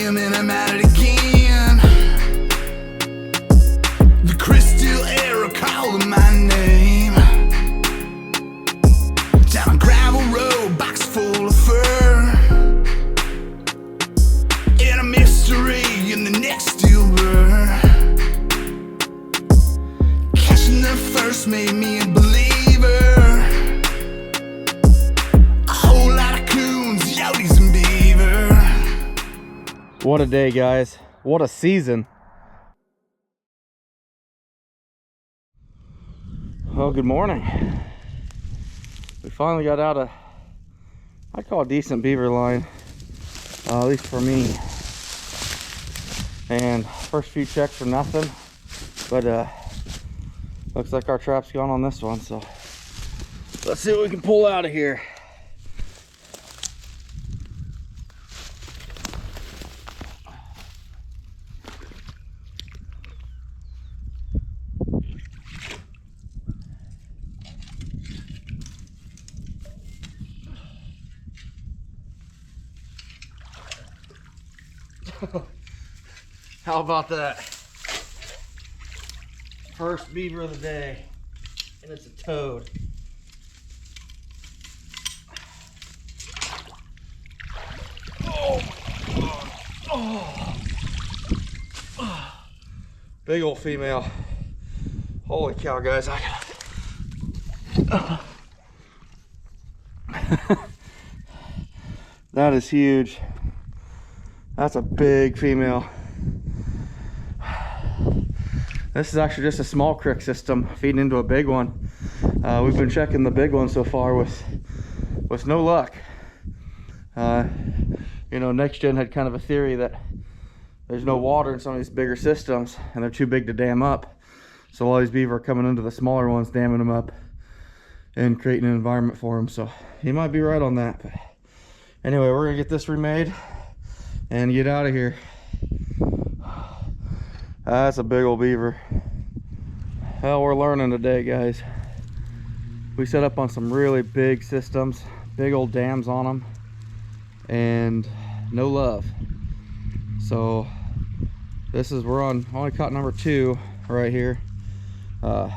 him and I'm at it again. The crystal arrow calling my name. Down a gravel road, box full of fur, and a mystery in the next steel burr. Catching the first made me a believer. A whole lot of coons, yotes, and beaver. What a day, guys. What a season. Well, good morning. We finally got out a, I'd call a decent beaver line, at least for me. And first few checks were nothing, but looks like our trap's gone on this one, so let's see what we can pull out of here. How about that? First beaver of the day, and it's a toad. Oh. Big old female. Holy cow, guys. That is huge. That's a big female. This is actually just a small creek system feeding into a big one. We've been checking the big one so far with no luck. You know, Next Gen had kind of a theory that there's no water in some of these bigger systems and they're too big to dam up. So all these beaver are coming into the smaller ones, damming them up and creating an environment for them. So he might be right on that. But anyway, we're gonna get this remade and get out of here. That's a big old beaver. Hell, we're learning today, guys. We set up on some really big systems, big old dams on them, and no love. So this is, we're on only caught number 2 right here. But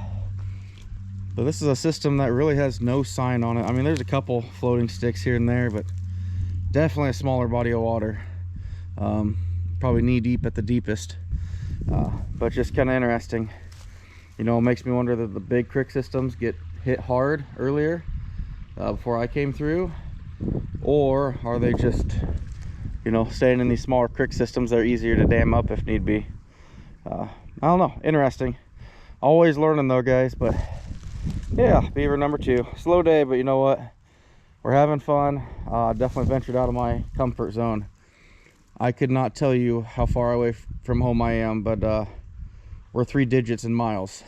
this is a system that really has no sign on it. I mean, there's a couple floating sticks here and there, but definitely a smaller body of water. Probably knee deep at the deepest. But just kind of interesting. You know, it makes me wonder that the big creek systems get hit hard earlier before I came through, or are they just, you know, staying in these smaller creek systems that are easier to dam up if need be. I don't know. Interesting. Always learning though, guys. But yeah, beaver number 2. Slow day, but you know what, we're having fun. Definitely ventured out of my comfort zone. I could not tell you how far away from home I am, but we're 3 digits in miles.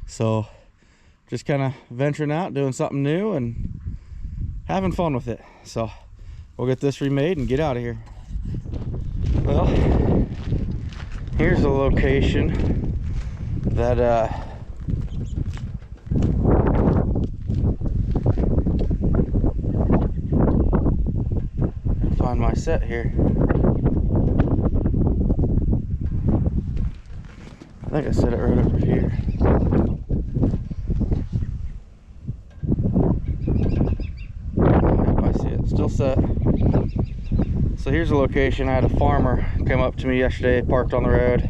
So just kind of venturing out, doing something new and having fun with it. So we'll get this remade and get out of here. Well, here's a location that find my set here. I think I set it right over here. Yep, I see it. Still set. So here's the location. I had a farmer come up to me yesterday, parked on the road,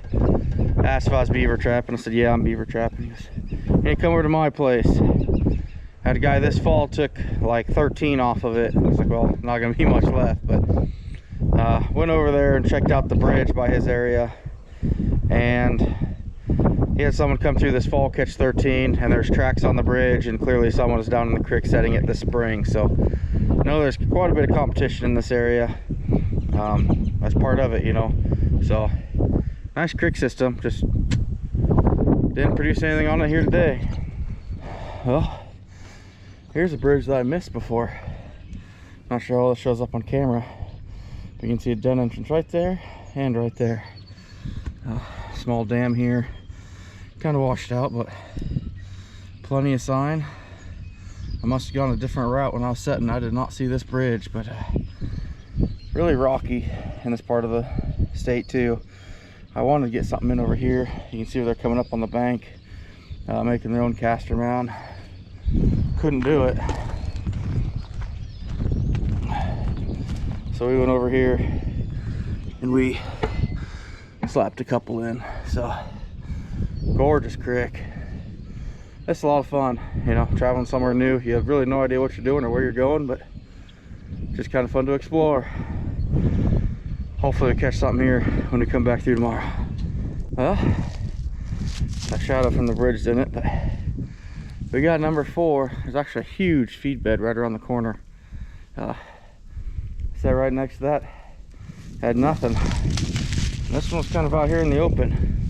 asked if I was beaver trapping. I said, yeah, I'm beaver trapping. He goes, hey, come over to my place. Had a guy this fall took like 13 off of it. I was like, well, not gonna be much left, but went over there and checked out the bridge by his area, and he had someone come through this fall catch 13, and there's tracks on the bridge, and clearly someone was down in the creek setting it this spring. So no, there's quite a bit of competition in this area. That's part of it, you know. So nice creek system, just didn't produce anything on it here today. Well, here's a bridge that I missed before. Not sure how this shows up on camera. You can see a den entrance right there and right there. Small dam here, kind of washed out, but plenty of sign. I must have gone a different route when I was setting. I did not see this bridge, but really rocky in this part of the state too. I wanted to get something in over here. You can see where they're coming up on the bank, making their own caster mound. Couldn't do it. So we went over here and we slapped a couple in. So gorgeous creek. It's a lot of fun, you know, traveling somewhere new. You have really no idea what you're doing or where you're going, but just kind of fun to explore. Hopefully we catch something here when we come back through tomorrow. Well, that shadow from the bridge didn't it, but we got number 4. There's actually a huge feed bed right around the corner. Sat right next to that, had nothing. This one's kind of out here in the open.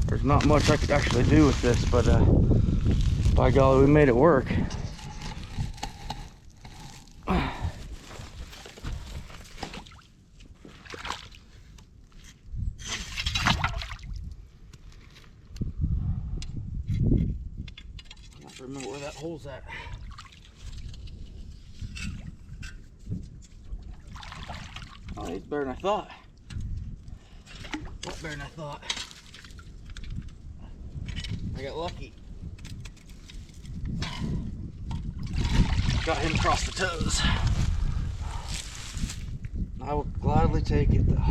There's not much I could actually do with this, but by golly, we made it work. I have to remember where that hole's at. Oh, he's better than I thought. What better than I thought? I got lucky. Got him across the toes. I will gladly take it though.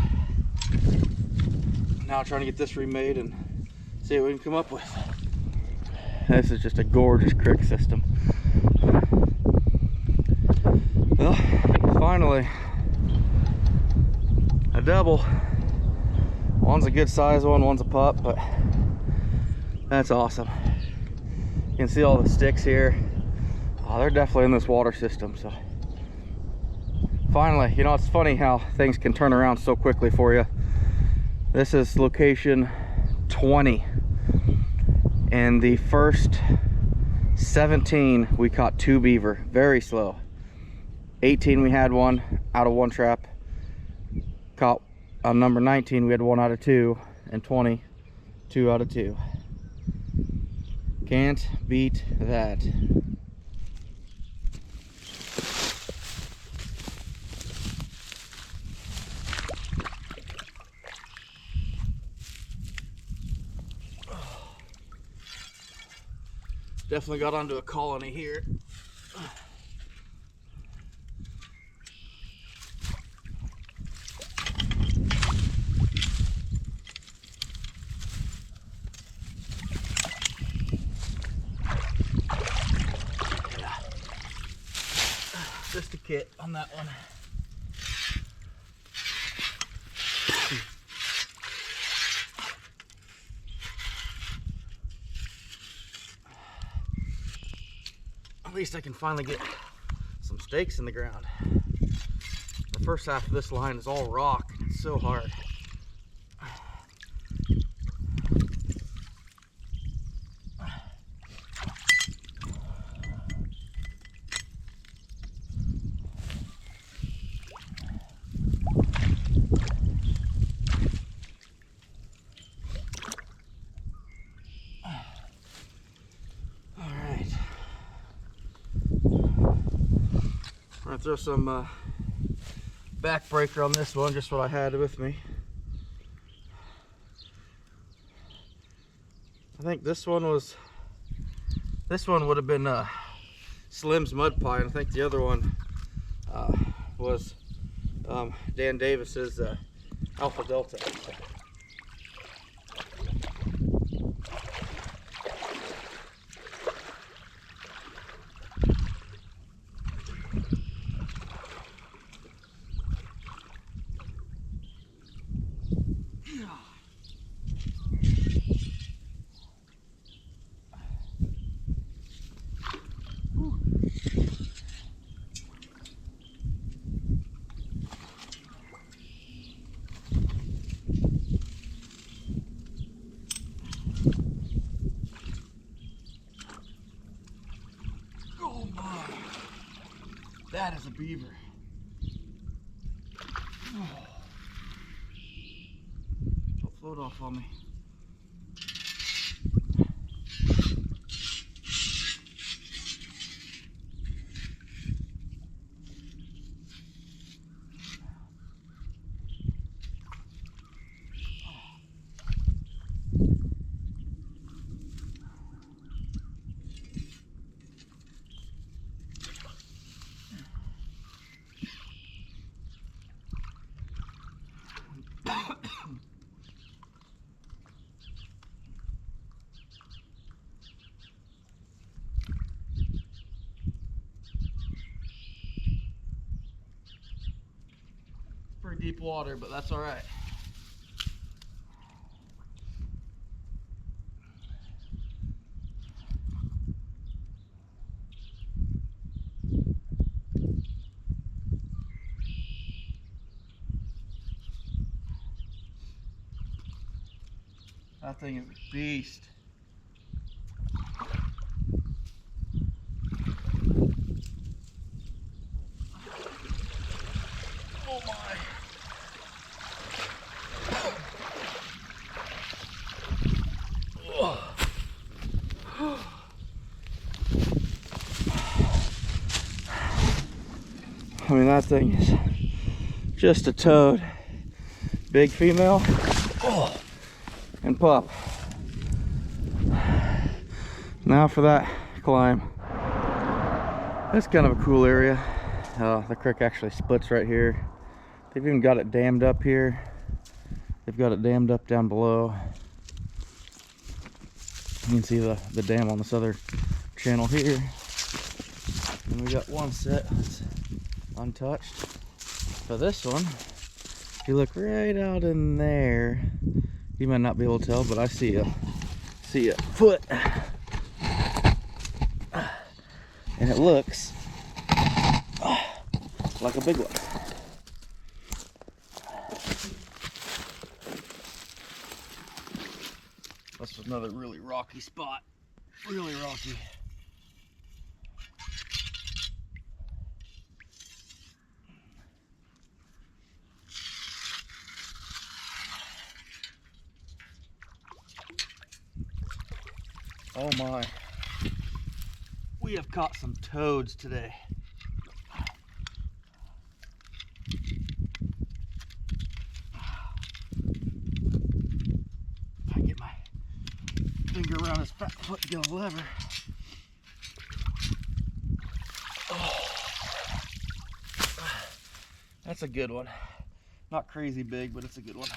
Now trying to get this remade and see what we can come up with. This is just a gorgeous creek system. Well, finally, a double. One's a good size one, one's a pup, but that's awesome. You can see all the sticks here. Oh, they're definitely in this water system. So finally, you know, it's funny how things can turn around so quickly for you. This is location 20. And the first 17 we caught 2 beaver, very slow. 18 we had 1 out of 1 trap. Caught on number 19 we had 1 out of 2, and 20 2 out of 2. Can't beat that. Definitely got onto a colony here. Just a kit on that one. At least I can finally get some stakes in the ground. The first half of this line is all rock. It's so hard. I'm gonna throw some backbreaker on this one, just what I had with me. I think this one would have been Slim's mud pie, and I think the other one was Dan Davis's Alpha Delta. That is a beaver. Don't float off on me. deep water, but that's all right. That thing is a beast. Oh my. I mean, that thing is just a toad. Big female. Oh. And pup. Now for that climb. That's kind of a cool area. The creek actually splits right here. They've even got it dammed up here. They've got it dammed up down below. You can see the dam on this other channel here. And we got one set that's untouched. For this one, if you look right out in there, you might not be able to tell, but I see a foot. And it looks like a big one. This was another really rocky spot. Really rocky. Oh my. We have caught some toads today. If I get my finger around his fat foot and get a lever. Oh. That's a good one. Not crazy big, but it's a good one.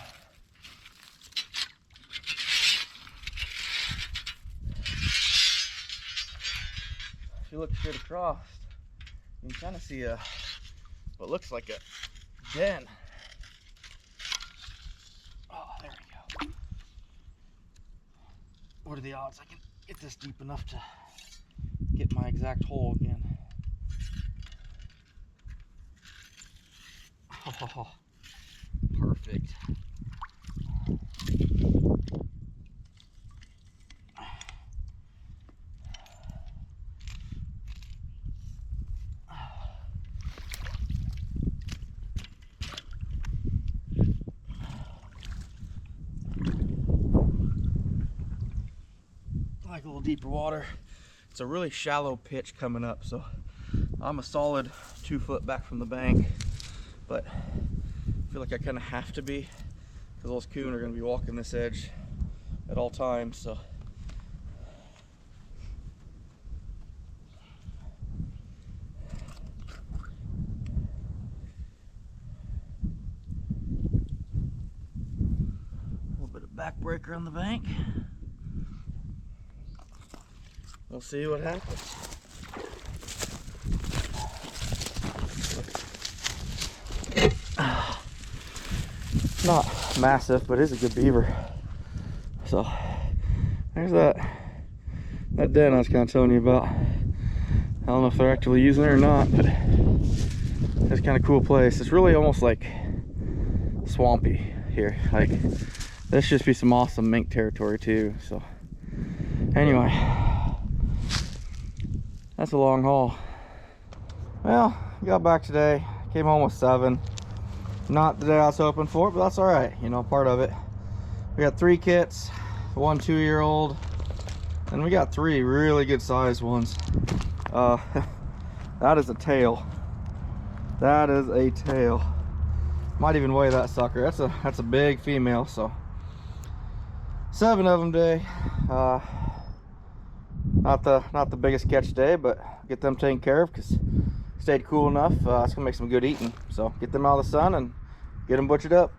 If you look straight across, you can kind of see what looks like a den. Oh, there we go. What are the odds I can get this deep enough to get my exact hole again? Oh, perfect. Like a little deeper water. It's a really shallow pitch coming up, so I'm a solid 2 foot back from the bank, but I feel like I kind of have to be because those coon are going to be walking this edge at all times. So a little bit of backbreaker on the bank. We'll see what happens. Not massive, but it's a good beaver. So there's that den I was kind of telling you about. I don't know if they're actually using it or not, but it's kind of cool place. It's really almost like Swampy here. Like, this should be some awesome mink territory too. So anyway, that's a long haul. Well, got back today, came home with 7. Not the day I was hoping for, but that's all right, you know, part of it. We got 3 kits, 1 2-year-old, and we got 3 really good sized ones. That is a tail. That is a tail. Might even weigh that sucker. That's a big female. So 7 of them today. Not the biggest catch today, but get them taken care of because stayed cool enough. It's gonna make some good eating. So get them out of the sun and get them butchered up.